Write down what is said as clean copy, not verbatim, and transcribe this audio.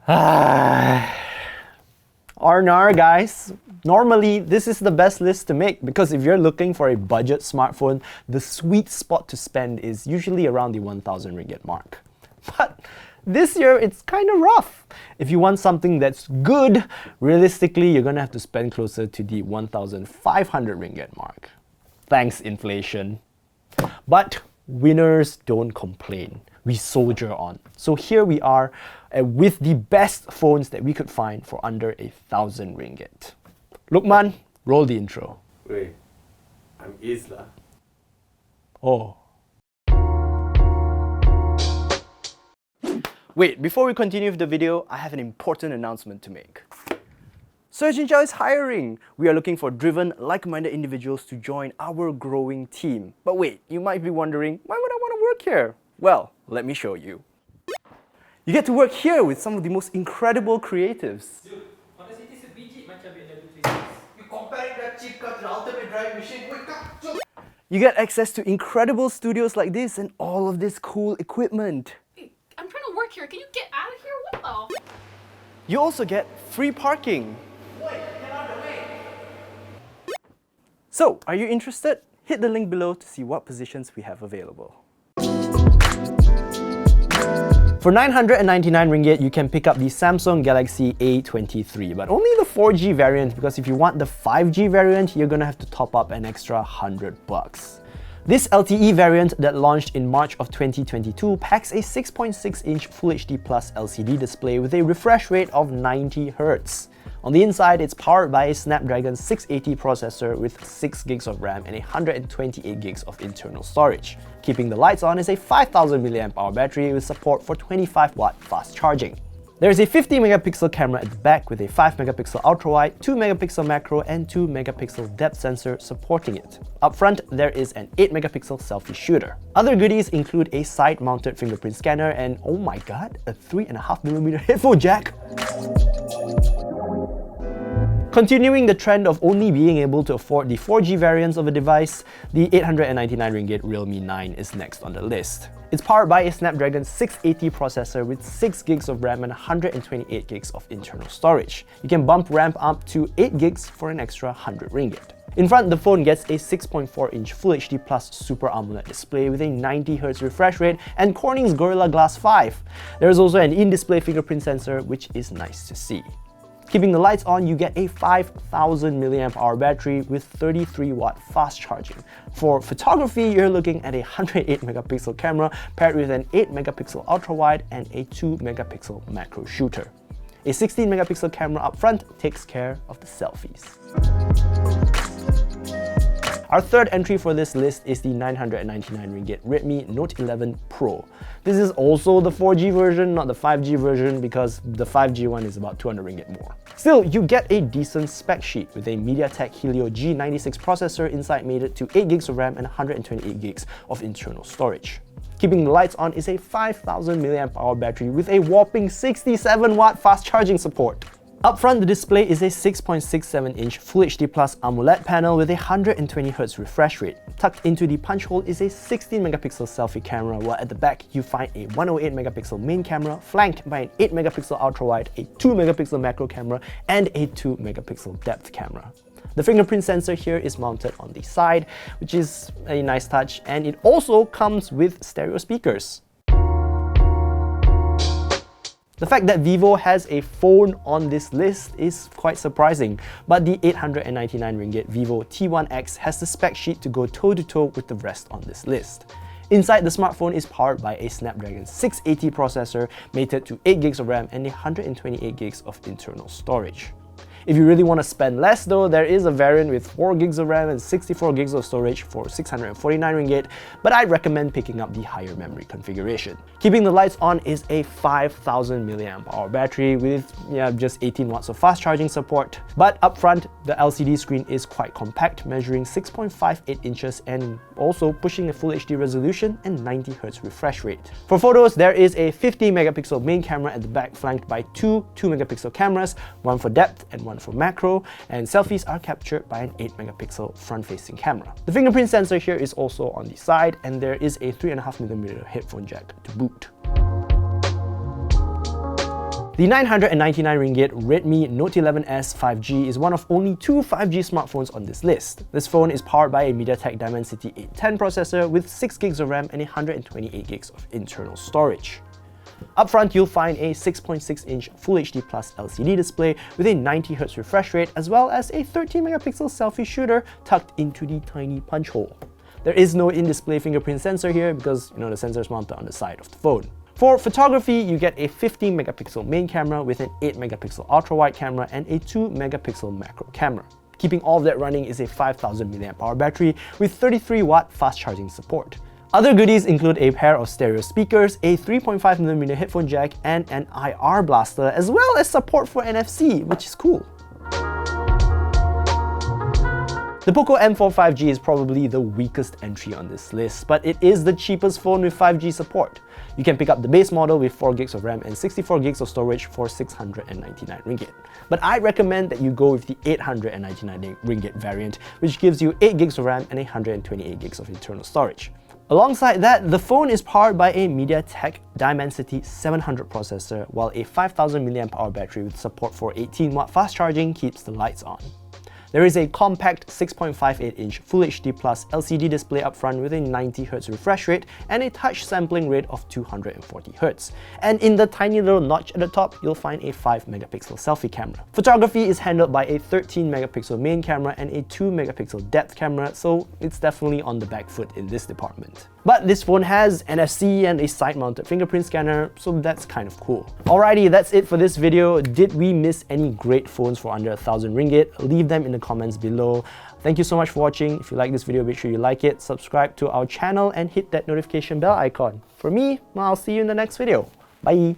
R&R guys. Normally, this is the best list to make because if you're looking for a budget smartphone, the sweet spot to spend is usually around the 1,000 ringgit mark. But this year, it's kind of rough. If you want something that's good, realistically, you're gonna have to spend closer to the 1,500 ringgit mark. Thanks, inflation. But winners don't complain. We soldier on. So here we are with the best phones that we could find for under 1,000 ringgit. Lukman, roll the intro. Wait, I'm Isla. Oh. Wait, before we continue with the video, I have an important announcement to make. SoyaCincau's is hiring! We are looking for driven, like-minded individuals to join our growing team. But wait, you might be wondering, why would I want to work here? Well, let me show you. You get to work here with some of the most incredible creatives. Dude, Honda City sebiji macam BMW 3 You comparing that cheap car to the ultimate driving machine? Wake up! You get access to incredible studios like this and all of this cool equipment. Hey, I'm trying to work here. Can you get out of here? What the? You also get free parking. Wait, get out of the way! So, are you interested? Hit the link below to see what positions we have available. For 999 ringgit, you can pick up the Samsung Galaxy A23, but only the 4G variant because if you want the 5G variant, you're gonna have to top up an extra 100 bucks. This LTE variant that launched in March of 2022 packs a 6.6-inch Full HD Plus LCD display with a refresh rate of 90Hz. On the inside, it's powered by a Snapdragon 680 processor with 6GB of RAM and 128GB of internal storage. Keeping the lights on is a 5000 mAh battery with support for 25W fast charging. There is a 50-megapixel camera at the back with a 5-megapixel ultra-wide, 2-megapixel macro and 2-megapixel depth sensor supporting it. Up front, there is an 8-megapixel selfie shooter. Other goodies include a side-mounted fingerprint scanner and, oh my god, a 3.5mm headphone jack! Continuing the trend of only being able to afford the 4G variants of a device, the 899 ringgit Realme 9 is next on the list. It's powered by a Snapdragon 680 processor with 6GB of RAM and 128GB of internal storage. You can bump RAM up to 8GB for an extra 100 ringgit. In front, the phone gets a 6.4-inch Full HD Plus Super AMOLED display with a 90Hz refresh rate and Corning's Gorilla Glass 5. There is also an in-display fingerprint sensor, which is nice to see. Keeping the lights on, you get a 5000 mAh battery with 33W fast charging. For photography, you're looking at a 108-megapixel camera paired with an 8-megapixel ultra-wide and a 2-megapixel macro shooter. A 16-megapixel camera up front takes care of the selfies. Our third entry for this list is the 999 ringgit Redmi Note 11 Pro. This is also the 4G version, not the 5G version, because the 5G one is about 200 ringgit more. Still, you get a decent spec sheet with a MediaTek Helio G96 processor inside mated to 8GB of RAM and 128GB of internal storage. Keeping the lights on is a 5000 mAh battery with a whopping 67W fast charging support. Up front, the display is a 6.67-inch Full HD Plus AMOLED panel with a 120Hz refresh rate. Tucked into the punch hole is a 16-megapixel selfie camera, while at the back you find a 108-megapixel main camera flanked by an 8-megapixel ultra-wide, a 2-megapixel macro camera, and a 2-megapixel depth camera. The fingerprint sensor here is mounted on the side, which is a nice touch, and it also comes with stereo speakers. The fact that Vivo has a phone on this list is quite surprising, but the 899 ringgit Vivo T1X has the spec sheet to go toe-to-toe with the rest on this list. Inside, the smartphone is powered by a Snapdragon 680 processor mated to 8GB of RAM and 128GB of internal storage. If you really want to spend less though, there is a variant with 4GB of RAM and 64GB of storage for 649 ringgit, but I'd recommend picking up the higher memory configuration. Keeping the lights on is a 5000 mAh battery with just 18W of fast charging support. But up front, the LCD screen is quite compact, measuring 6.58 inches and also pushing a Full HD resolution and 90Hz refresh rate. For photos, there is a 50-megapixel main camera at the back flanked by two 2-megapixel cameras, one for depth and one for macro, and selfies are captured by an 8-megapixel front-facing camera. The fingerprint sensor here is also on the side, and there is a 3.5mm headphone jack to boot. The 999 ringgit Redmi Note 11S 5G is one of only 2 5G smartphones on this list. This phone is powered by a MediaTek Dimensity 810 processor with 6 gigs of RAM and 128 gigs of internal storage. Up front, you'll find a 6.6-inch Full HD Plus LCD display with a 90Hz refresh rate as well as a 13-megapixel selfie shooter tucked into the tiny punch hole. There is no in-display fingerprint sensor here because, the sensor is mounted on the side of the phone. For photography, you get a 15-megapixel main camera with an 8-megapixel ultra-wide camera and a 2-megapixel macro camera. Keeping all of that running is a 5000 mAh battery with 33-watt fast charging support. Other goodies include a pair of stereo speakers, a 3.5mm headphone jack, and an IR blaster, as well as support for NFC, which is cool. The Poco M4 5G is probably the weakest entry on this list, but it is the cheapest phone with 5G support. You can pick up the base model with 4 gigs of RAM and 64 gigs of storage for 699 ringgit. But I recommend that you go with the 899 ringgit variant, which gives you 8 gigs of RAM and 128 gigs of internal storage. Alongside that, the phone is powered by a MediaTek Dimensity 700 processor, while a 5000 mAh battery with support for 18-watt fast charging keeps the lights on. There is a compact 6.58-inch Full HD Plus LCD display up front with a 90Hz refresh rate and a touch sampling rate of 240Hz. And in the tiny little notch at the top, you'll find a 5-megapixel selfie camera. Photography is handled by a 13-megapixel main camera and a 2-megapixel depth camera, so it's definitely on the back foot in this department. But this phone has NFC and a side-mounted fingerprint scanner, so that's kind of cool. Alrighty, that's it for this video. Did we miss any great phones for under 1000 ringgit? Leave them in the comments below. Thank you so much for watching. If you like this video, make sure you like it, subscribe to our channel, and hit that notification bell icon. For me, I'll see you in the next video. Bye!